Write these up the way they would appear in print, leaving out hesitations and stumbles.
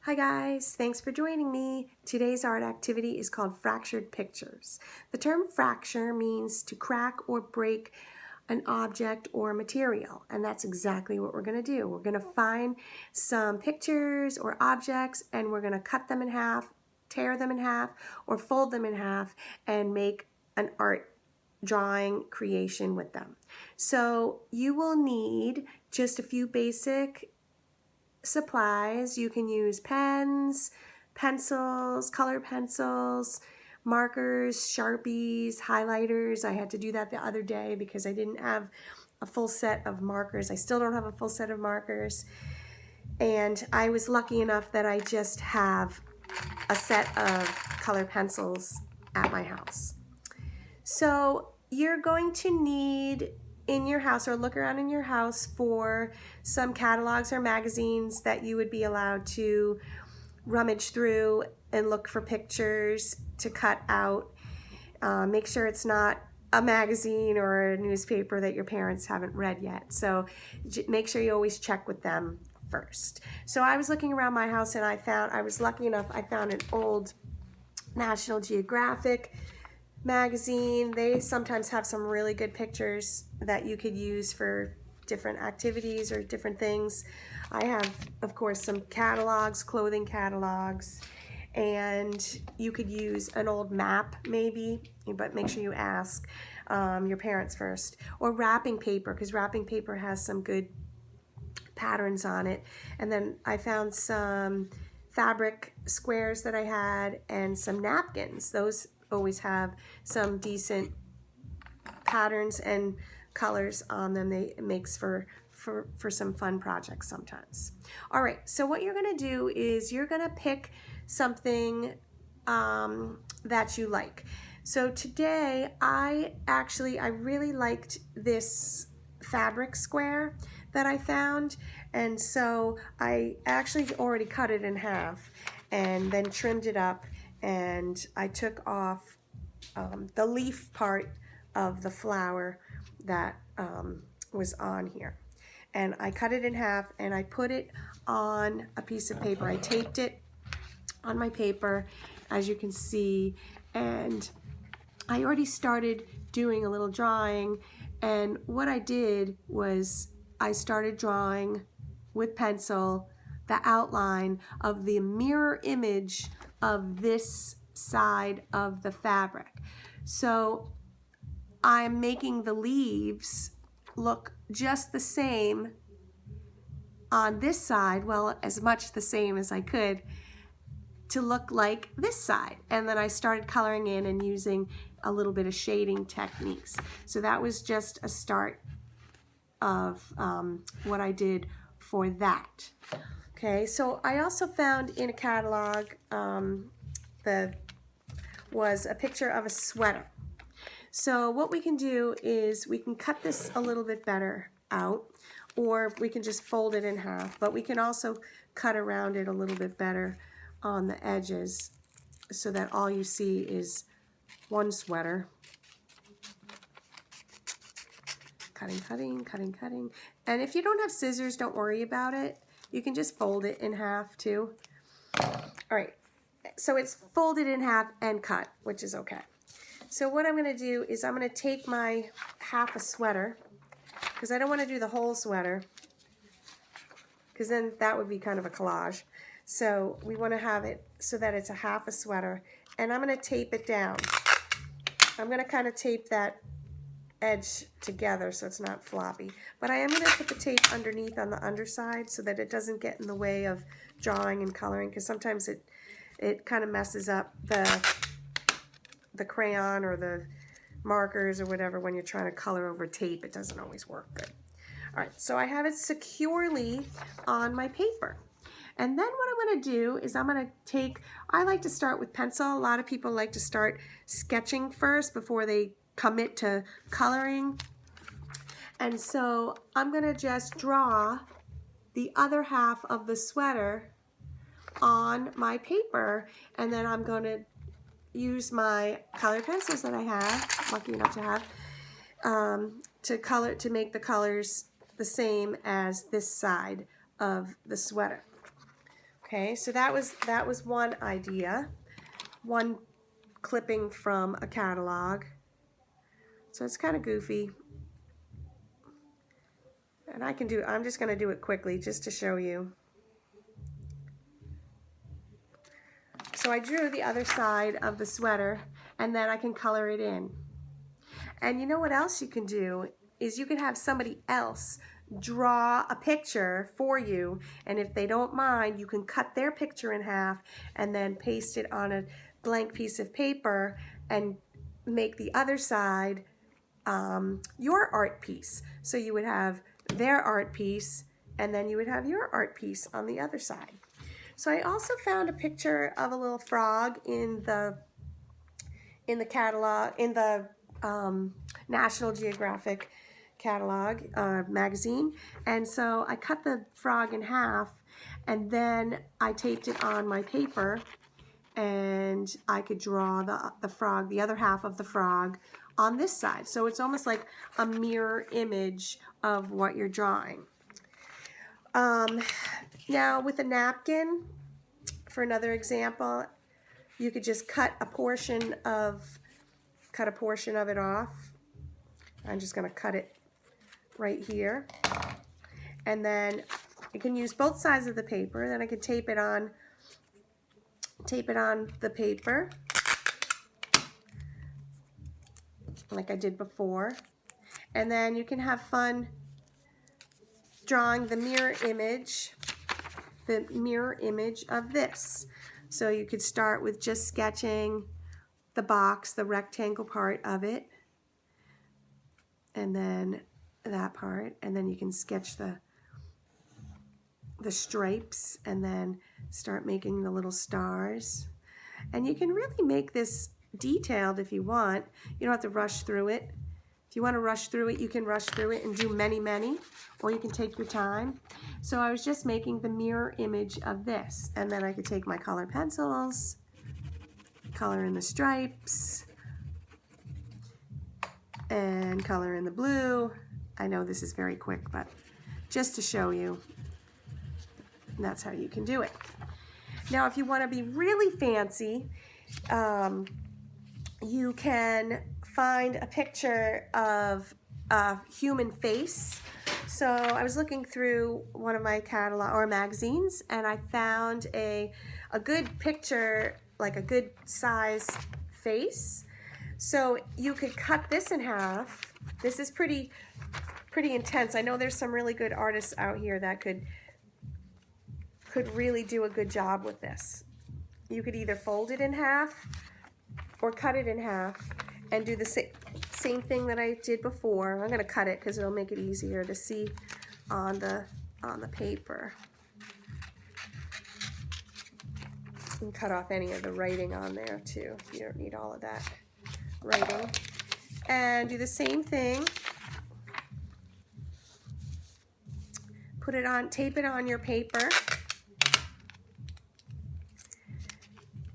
Hi guys, thanks for joining me. Today's art activity is called fractured pictures. The term fracture means to crack or break an object or material, and that's exactly what we're going to do. We're going to find some pictures or objects and we're going to cut them in half, tear them in half, or fold them in half and make an art drawing creation with them. So you will need just a few basic supplies. You can use pens, pencils, color pencils, markers, Sharpies, highlighters. I had to do that the other day because I didn't have a full set of markers. I still don't have a full set of markers. And I was lucky enough that I just have a set of color pencils at my house. So you're going to need in your house, or look around in your house for some catalogs or magazines that you would be allowed to rummage through and look for pictures to cut out. Make sure it's not a magazine or a newspaper that your parents haven't read yet. So make sure you always check with them first. So I was looking around my house and I was lucky enough, I found an old National Geographic magazine. They sometimes have some really good pictures that you could use for different activities or different things. I have, of course, some catalogs, clothing catalogs, and you could use an old map maybe, but make sure you ask your parents first. Or wrapping paper, because wrapping paper has some good patterns on it. And then I found some fabric squares that I had and some napkins. Those always have some decent patterns and colors on them. It makes for some fun projects sometimes. All right, so what you're gonna do is you're gonna pick something that you like. So today I really liked this fabric square that I found, and so I actually already cut it in half and then trimmed it up, and I took off the leaf part of the flower that was on here, and I cut it in half and I put it on a piece of paper. I taped it on my paper, as you can see, and I already started doing a little drawing. And what I did was I started drawing with pencil the outline of the mirror image of this side of the fabric. So I'm making the leaves look just the same on this side, well, as much the same as I could, to look like this side. And then I started coloring in and using a little bit of shading techniques. So that was just a start of what I did for that. Okay, so I also found in a catalog was a picture of a sweater. So what we can do is we can cut this a little bit better out, or we can just fold it in half, but we can also cut around it a little bit better on the edges so that all you see is one sweater. Cutting, cutting, cutting, cutting. And if you don't have scissors, don't worry about it. You can just fold it in half too. All right, so it's folded in half and cut, which is okay. So what I'm gonna do is I'm gonna take my half a sweater, because I don't wanna do the whole sweater, because then that would be kind of a collage. So we wanna have it so that it's a half a sweater, and I'm gonna tape it down. I'm gonna kind of tape that edge together so it's not floppy, but I am going to put the tape underneath on the underside so that it doesn't get in the way of drawing and coloring, because sometimes it kind of messes up the crayon or the markers or whatever when you're trying to color over tape. It doesn't always work good. All right, so I have it securely on my paper. And then what I'm going to do is I'm going to I like to start with pencil. A lot of people like to start sketching first before they commit to coloring. And so I'm going to just draw the other half of the sweater on my paper, and then I'm going to use my colored pencils that I have, lucky enough to have, to make the colors the same as this side of the sweater. Okay, so that was one idea, one clipping from a catalog. So it's kind of goofy. And I'm just going to do it quickly just to show you. So I drew the other side of the sweater, and then I can color it in. And you know what else you can do is you can have somebody else draw a picture for you, and if they don't mind, you can cut their picture in half and then paste it on a blank piece of paper and make the other side your art piece. So you would have their art piece, and then you would have your art piece on the other side. So I also found a picture of a little frog in the catalog, in the National Geographic catalog magazine. And so I cut the frog in half, and then I taped it on my paper, and I could draw the frog, the other half of the frog, on this side. So it's almost like a mirror image of what you're drawing. Now with a napkin, for another example, you could just cut a portion of it off. I'm just going to cut it right here. And then I can use both sides of the paper. Then I can tape it on the paper like I did before. And then you can have fun drawing the mirror image of this. So you could start with just sketching the box, the rectangle part of it, and then that part, and then you can sketch the stripes, and then start making the little stars. And you can really make this detailed if you want. You don't have to rush through it. If you want to rush through it, you can rush through it and do many, or you can take your time. So I was just making the mirror image of this, and then I could take my color pencils, color in the stripes, and color in the blue. I know this is very quick, but just to show you, that's how you can do it. Now, if you want to be really fancy, you can find a picture of a human face. So I was looking through one of my catalog or magazines, and I found a good picture, like a good size face. So you could cut this in half. This is pretty intense. I know there's some really good artists out here that could really do a good job with this. You could either fold it in half or cut it in half and do the same thing that I did before. I'm going to cut it because it'll make it easier to see on the paper. You can cut off any of the writing on there too. You don't need all of that writing. And do the same thing. Put it on, tape it on your paper.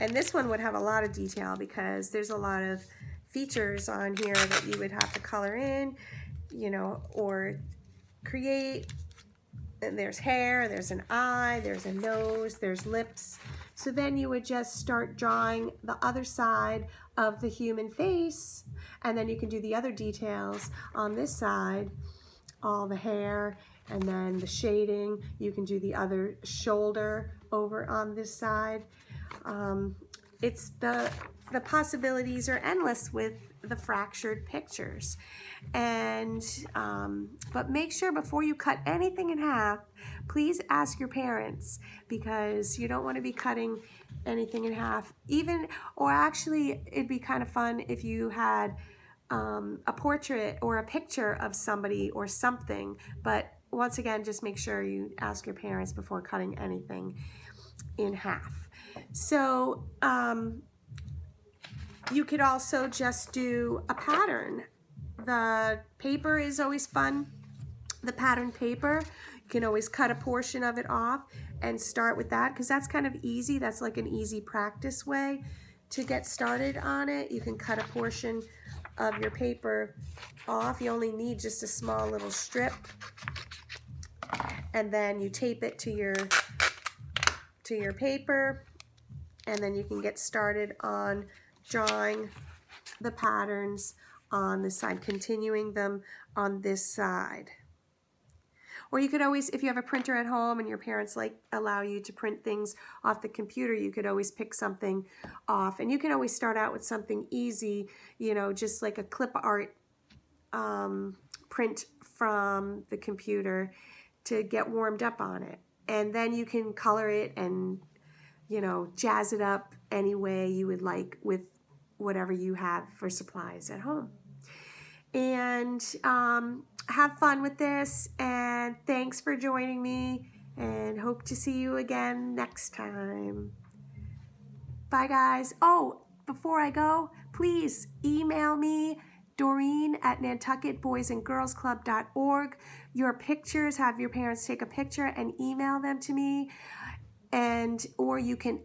And this one would have a lot of detail because there's a lot of features on here that you would have to color in, you know, or create. And there's hair, there's an eye, there's a nose, there's lips. So then you would just start drawing the other side of the human face, and then you can do the other details on this side, all the hair, and then the shading. You can do the other shoulder over on this side. It's the possibilities are endless with the fractured pictures. And but make sure before you cut anything in half, please ask your parents, because you don't want to be cutting anything in half. Or actually, it'd be kind of fun if you had a portrait or a picture of somebody or something. But once again, just make sure you ask your parents before cutting anything in half. So you could also just do a pattern. The paper is always fun. The pattern paper, you can always cut a portion of it off and start with that, because that's kind of easy. That's like an easy practice way to get started on it. You can cut a portion of your paper off. You only need just a small little strip, and then you tape it to to your paper, and then you can get started on drawing the patterns on the side, continuing them on this side. Or you could always, if you have a printer at home and your parents allow you to print things off the computer, you could always pick something off. And you can always start out with something easy, you know, just like a clip art print from the computer to get warmed up on it. And then you can color it and, you know, jazz it up any way you would like with whatever you have for supplies at home. And have fun with this, and thanks for joining me, and hope to see you again next time. Bye, guys. Oh, before I go, please email me, Doreen at nantucketboysandgirlsclub.org. Your pictures, have your parents take a picture and email them to me, or you can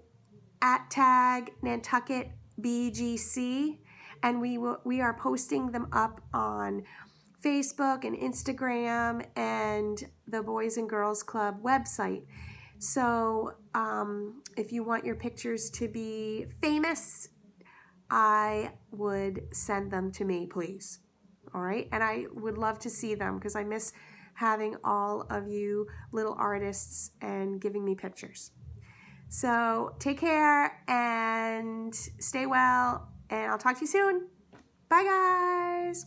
@tag Nantucket BGC, and we are posting them up on Facebook and Instagram and the Boys and Girls Club website. So if you want your pictures to be famous, I would send them to me, please. All right, and I would love to see them because I miss having all of you little artists and giving me pictures. So take care and stay well, and I'll talk to you soon. Bye, guys.